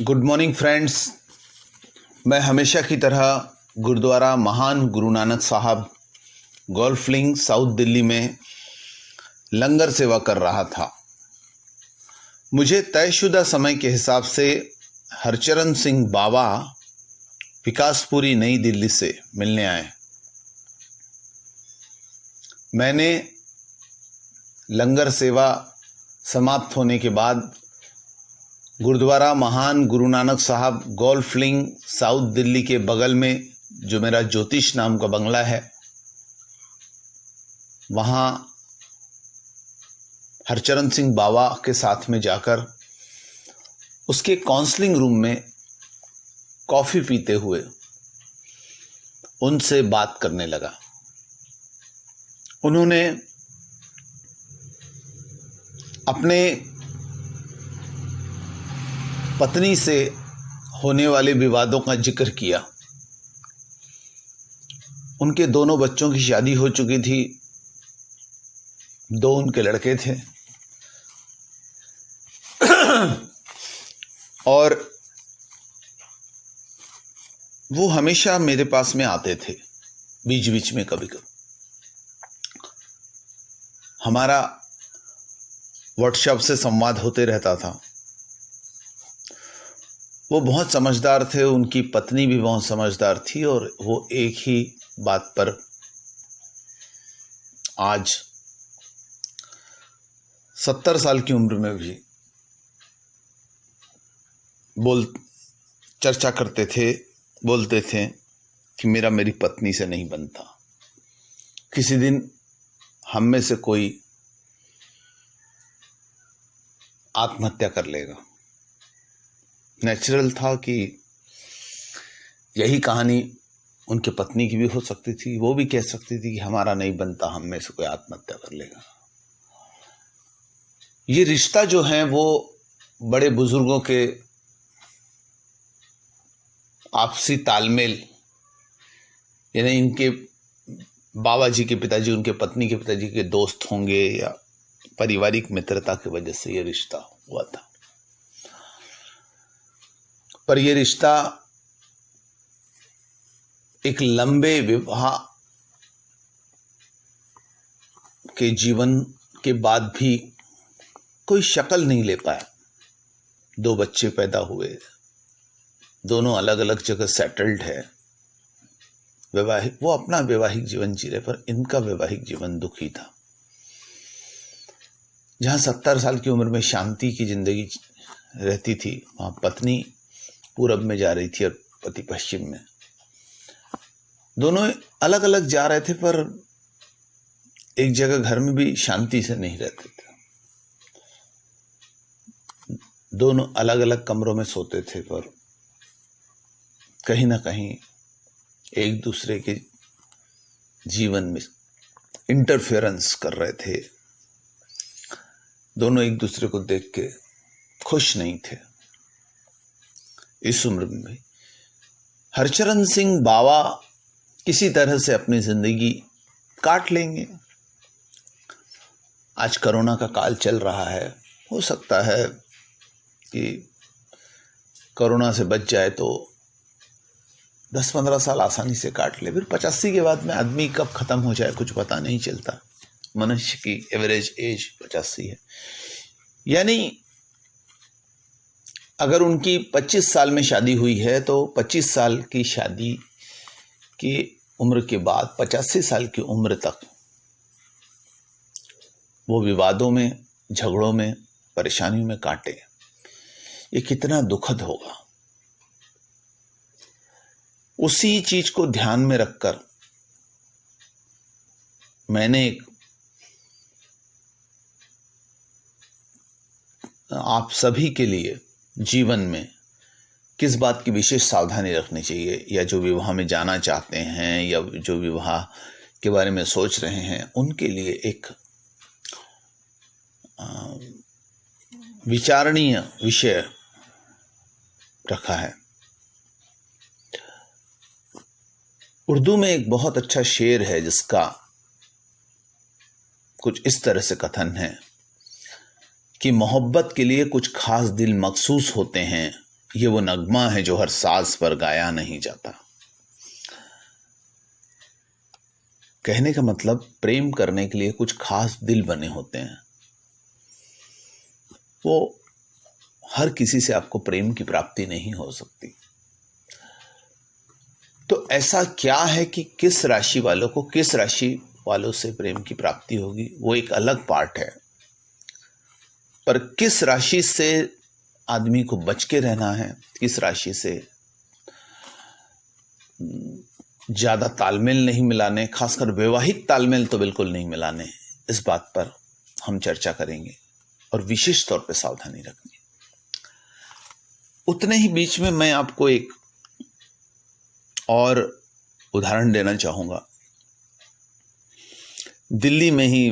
Good morning friends. मैं हमेशा की तरह गुरुद्वारा महान गुरु नानक साहब गोल्फ लिंक साउथ दिल्ली में लंगर सेवा कर रहा था। मुझे तयशुदा समय के हिसाब से हरचरण सिंह बाबा विकासपुरी नई दिल्ली से मिलने आए। मैंने लंगर सेवा समाप्त होने के बाद गुरुद्वारा महान गुरु नानक साहब गोल्फ लिंक साउथ दिल्ली के बगल में जो मेरा ज्योतिष नाम का बंगला है, वहाँ हरचरण सिंह बाबा के साथ में जाकर उसके काउंसलिंग रूम में कॉफ़ी पीते हुए उनसे बात करने लगा। उन्होंने अपने पत्नी से होने वाले विवादों का जिक्र किया। उनके दोनों बच्चों की शादी हो चुकी थी, 2 उनके लड़के थे और वो हमेशा मेरे पास में आते थे, बीच बीच में कभी कभी। हमारा व्हाट्सएप से संवाद होते रहता था। वो बहुत समझदार थे, उनकी पत्नी भी बहुत समझदार थी और वो एक ही बात पर आज 70 साल की उम्र में भी चर्चा करते थे, बोलते थे कि मेरा मेरी पत्नी से नहीं बनता, किसी दिन हम में से कोई आत्महत्या कर लेगा। नेचुरल था कि यही कहानी उनके पत्नी की भी हो सकती थी। वो भी कह सकती थी कि हमारा नहीं बनता, हम में से कोई आत्महत्या कर लेगा। ये रिश्ता जो है वो बड़े बुजुर्गों के आपसी तालमेल, यानी इनके बाबा जी के पिताजी उनके पत्नी के पिताजी के दोस्त होंगे या पारिवारिक मित्रता की वजह से ये रिश्ता हुआ था। पर यह रिश्ता एक लंबे विवाह के जीवन के बाद भी कोई शक्ल नहीं ले पाया। 2 बच्चे पैदा हुए, दोनों अलग अलग जगह सेटल्ड है, वैवाहिक, वो अपना वैवाहिक जीवन जी रहे, पर इनका वैवाहिक जीवन दुखी था। जहां 70 साल की उम्र में शांति की जिंदगी रहती थी, वहां पत्नी पूरब में जा रही थी और पति पश्चिम में। दोनों अलग अलग जा रहे थे, पर एक जगह घर में भी शांति से नहीं रहते थे। दोनों अलग अलग कमरों में सोते थे, पर कहीं ना कहीं एक दूसरे के जीवन में इंटरफेरेंस कर रहे थे। दोनों एक दूसरे को देख के खुश नहीं थे। इस उम्र में हरचरण सिंह बाबा किसी तरह से अपनी जिंदगी काट लेंगे। आज कोरोना का काल चल रहा है, हो सकता है कि कोरोना से बच जाए तो 10-15 साल आसानी से काट ले। फिर 85 के बाद में आदमी कब खत्म हो जाए कुछ पता नहीं चलता। मनुष्य की एवरेज एज 85 है। यानी अगर उनकी 25 साल में शादी हुई है तो 25 साल की शादी की उम्र के बाद 85 साल की उम्र तक वो विवादों में, झगड़ों में, परेशानियों में काटे। ये कितना दुखद होगा। उसी चीज को ध्यान में रखकर मैंने आप सभी के लिए जीवन में किस बात की विशेष सावधानी रखनी चाहिए, या जो विवाह में जाना चाहते हैं या जो विवाह के बारे में सोच रहे हैं, उनके लिए एक विचारणीय विषय रखा है। उर्दू में एक बहुत अच्छा शेर है जिसका कुछ इस तरह से कथन है कि मोहब्बत के लिए कुछ खास दिल मखसूस होते हैं, ये वो नगमा है जो हर साज पर गाया नहीं जाता। कहने का मतलब प्रेम करने के लिए कुछ खास दिल बने होते हैं। वो हर किसी से आपको प्रेम की प्राप्ति नहीं हो सकती। तो ऐसा क्या है कि किस राशि वालों को किस राशि वालों से प्रेम की प्राप्ति होगी, वो एक अलग पार्ट है। पर किस राशि से आदमी को बच के रहना है, किस राशि से ज्यादा तालमेल नहीं मिलाने, खासकर वैवाहिक तालमेल तो बिल्कुल नहीं मिलाने, इस बात पर हम चर्चा करेंगे और विशेष तौर पे सावधानी रखनी। उतने ही बीच में मैं आपको एक और उदाहरण देना चाहूंगा। दिल्ली में ही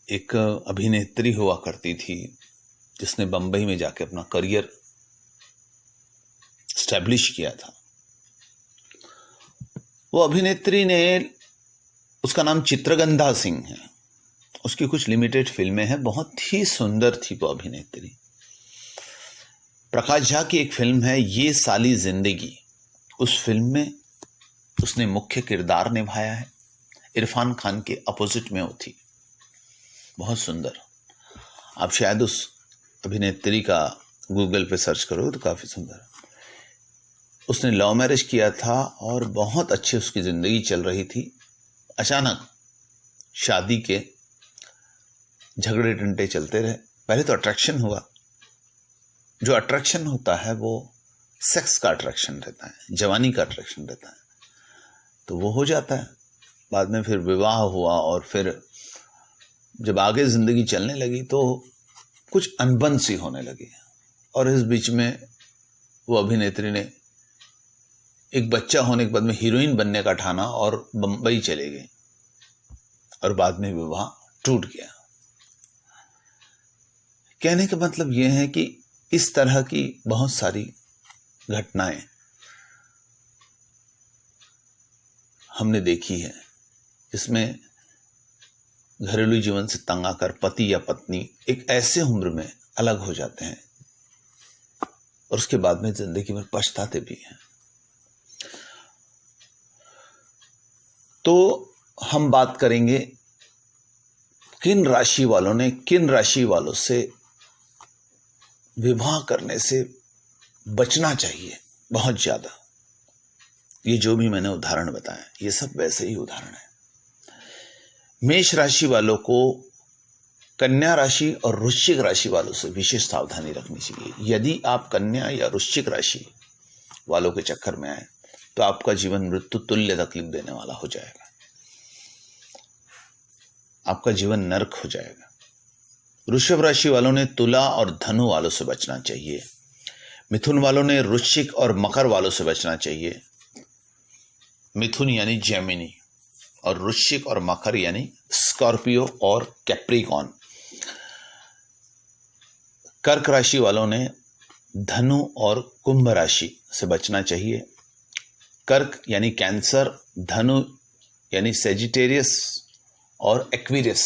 एक अभिनेत्री हुआ करती थी जिसने बंबई में जाके अपना करियर स्टैब्लिश किया था। वो अभिनेत्री ने, उसका नाम चित्रगंधा सिंह है, उसकी कुछ लिमिटेड फिल्में हैं, बहुत ही सुंदर थी वो अभिनेत्री। प्रकाश झा की एक फिल्म है ये साली जिंदगी, उस फिल्म में उसने मुख्य किरदार निभाया है। इरफान खान के अपोजिट में वो थी, बहुत सुंदर। आप शायद उस अभिनेत्री का गूगल पे सर्च करो तो काफी सुंदर। उसने लव मैरिज किया था और बहुत अच्छी उसकी जिंदगी चल रही थी। अचानक शादी के झगड़े टंटे चलते रहे। पहले तो अट्रैक्शन हुआ, जो अट्रैक्शन होता है वो सेक्स का अट्रैक्शन रहता है, जवानी का अट्रैक्शन रहता है, तो वो हो जाता है। बाद में फिर विवाह हुआ और फिर जब आगे जिंदगी चलने लगी तो कुछ अनबन सी होने लगी। और इस बीच में वो अभिनेत्री ने एक बच्चा होने के बाद में हीरोइन बनने का ठाना और बंबई चले गई और बाद में विवाह टूट गया। कहने का मतलब यह है कि इस तरह की बहुत सारी घटनाएं हमने देखी है, जिसमें घरेलू जीवन से तंग आकर पति या पत्नी एक ऐसे उम्र में अलग हो जाते हैं और उसके बाद में जिंदगी में पछताते भी हैं। तो हम बात करेंगे किन राशि वालों ने किन राशि वालों से विवाह करने से बचना चाहिए बहुत ज्यादा। ये जो भी मैंने उदाहरण बताया ये सब वैसे ही उदाहरण है। मेष राशि वालों को कन्या राशि और वृश्चिक राशि वालों से विशेष सावधानी रखनी चाहिए। यदि आप कन्या या वृश्चिक राशि वालों के चक्कर में आए तो आपका जीवन मृत्यु तुल्य तकलीफ देने वाला हो जाएगा, आपका जीवन नरक हो जाएगा। वृषभ राशि वालों ने तुला और धनु वालों से बचना चाहिए। मिथुन वालों ने वृश्चिक और मकर वालों से बचना चाहिए। मिथुन यानी जेमिनी और वृश्चिक और मकर यानी स्कॉर्पियो और कैप्रिकॉन। कर्क राशि वालों ने धनु और कुंभ राशि से बचना चाहिए। कर्क यानी कैंसर, धनु यानी सेजिटेरियस और एक्वेरियस।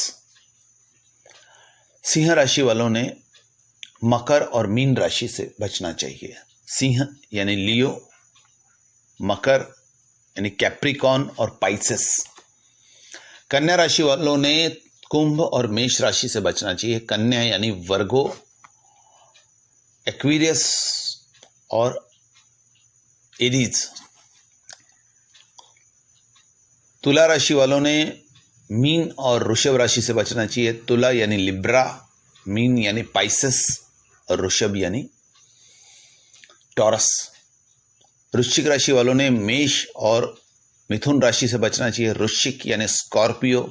सिंह राशि वालों ने मकर और मीन राशि से बचना चाहिए। सिंह यानी लियो, मकर यानी कैप्रिकॉन और पाइसेस। कन्या राशि वालों ने कुंभ और मेष राशि से बचना चाहिए। कन्या यानी वर्गो, एक्वेरियस और एरीज। तुला राशि वालों ने मीन और वृषभ राशि से बचना चाहिए। तुला यानी लिब्रा, मीन यानी पाइसेस और वृषभ यानी टॉरस। वृश्चिक राशि वालों ने मेष और मिथुन राशि से बचना चाहिए। वृश्चिक यानी स्कॉर्पियो,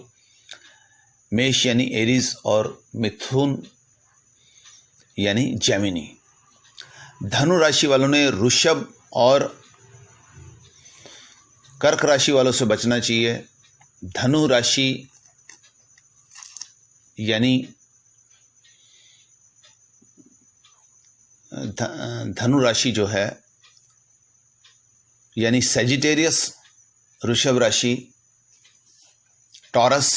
मेष यानी एरीज और मिथुन यानी जेमिनी। धनु राशि वालों ने वृषभ और कर्क राशि वालों से बचना चाहिए। धनु राशि यानी धनु राशि जो है यानी सेजिटेरियस, वृषभ राशि टॉरस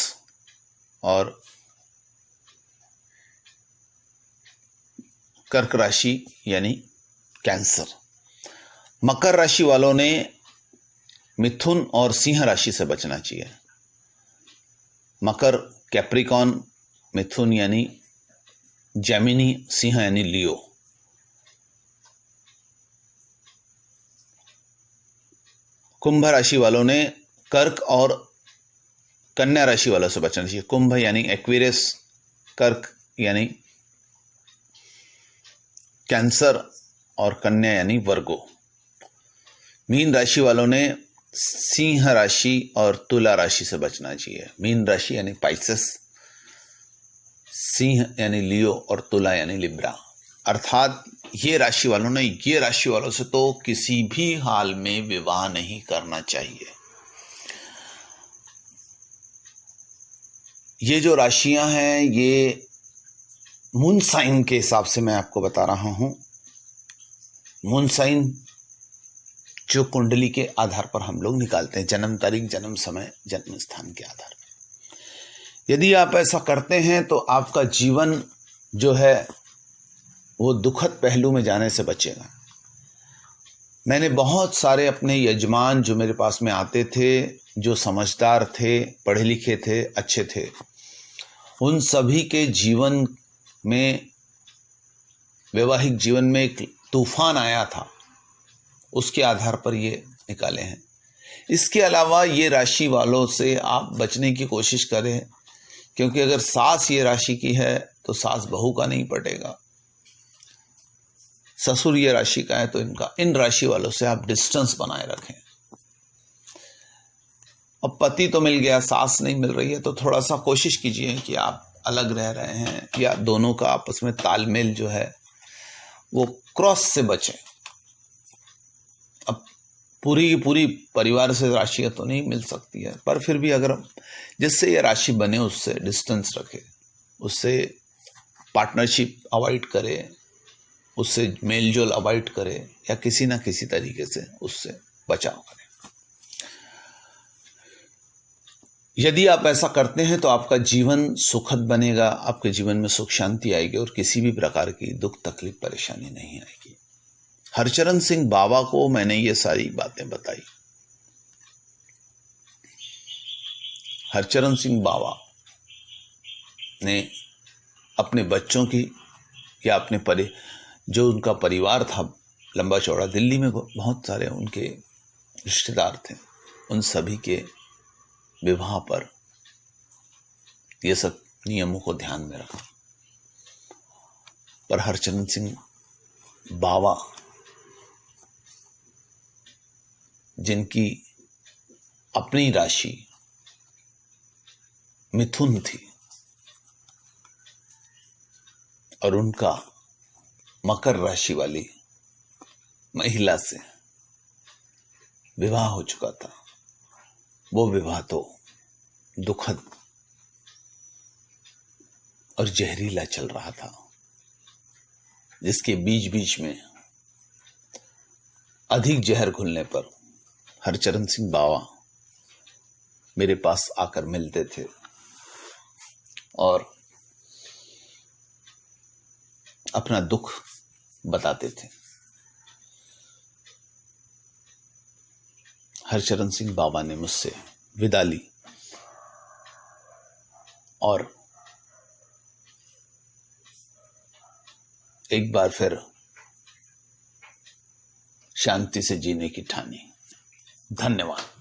और कर्क राशि यानी कैंसर। मकर राशि वालों ने मिथुन और सिंह राशि से बचना चाहिए। मकर कैप्रिकॉन, मिथुन यानी जेमिनी, सिंह यानी लियो। कुंभ राशि वालों ने कर्क और कन्या राशि वालों से बचना चाहिए। कुंभ यानी एक्वेरियस, कर्क यानी कैंसर और कन्या यानी वर्गो। मीन राशि वालों ने सिंह राशि और तुला राशि से बचना चाहिए। मीन राशि यानी पाइसेस, सिंह यानी लियो और तुला यानी लिब्रा। अर्थात ये राशि वालों से तो किसी भी हाल में विवाह नहीं करना चाहिए। ये जो राशियां हैं ये मून साइन के हिसाब से मैं आपको बता रहा हूं। मून साइन जो कुंडली के आधार पर हम लोग निकालते हैं, जन्म तारीख, जन्म समय, जन्म स्थान के आधार पर। यदि आप ऐसा करते हैं तो आपका जीवन जो है वो दुखद पहलू में जाने से बचेगा। मैंने बहुत सारे अपने यजमान जो मेरे पास में आते थे, जो समझदार थे, पढ़े लिखे थे, अच्छे थे, उन सभी के जीवन में, वैवाहिक जीवन में एक तूफान आया था, उसके आधार पर ये निकाले हैं। इसके अलावा ये राशि वालों से आप बचने की कोशिश करें, क्योंकि अगर सास ये राशि की है तो सास बहू का नहीं पटेगा। ससुर ये राशि का है तो इन राशि वालों से आप डिस्टेंस बनाए रखें। अब पति तो मिल गया, सास नहीं मिल रही है, तो थोड़ा सा कोशिश कीजिए कि आप अलग रह रहे हैं या दोनों का आपस में तालमेल जो है वो क्रॉस से बचे। अब पूरी की पूरी परिवार से राशियां तो नहीं मिल सकती है, पर फिर भी अगर जिससे ये राशि बने उससे डिस्टेंस रखे, उससे पार्टनरशिप अवॉइड करे, उससे मेलजोल अवॉइड करे या किसी ना किसी तरीके से उससे बचाव करें। यदि आप ऐसा करते हैं तो आपका जीवन सुखद बनेगा, आपके जीवन में सुख शांति आएगी और किसी भी प्रकार की दुख तकलीफ परेशानी नहीं आएगी। हरचरण सिंह बाबा को मैंने ये सारी बातें बताई। हरचरण सिंह बाबा ने अपने बच्चों की या अपने जो उनका परिवार था लंबा चौड़ा, दिल्ली में बहुत सारे उनके रिश्तेदार थे, उन सभी के विवाह पर ये सब नियमों को ध्यान में रखा। पर हरचरण सिंह बाबा, जिनकी अपनी राशि मिथुन थी और उनका मकर राशि वाली महिला से विवाह हो चुका था, वो विवाह तो दुखद और जहरीला चल रहा था, जिसके बीच बीच में अधिक जहर घुलने पर हरचरण सिंह बाबा मेरे पास आकर मिलते थे और अपना दुख बताते थे। हरचरण सिंह बाबा ने मुझसे विदा ली और एक बार फिर शांति से जीने की ठानी। धन्यवाद।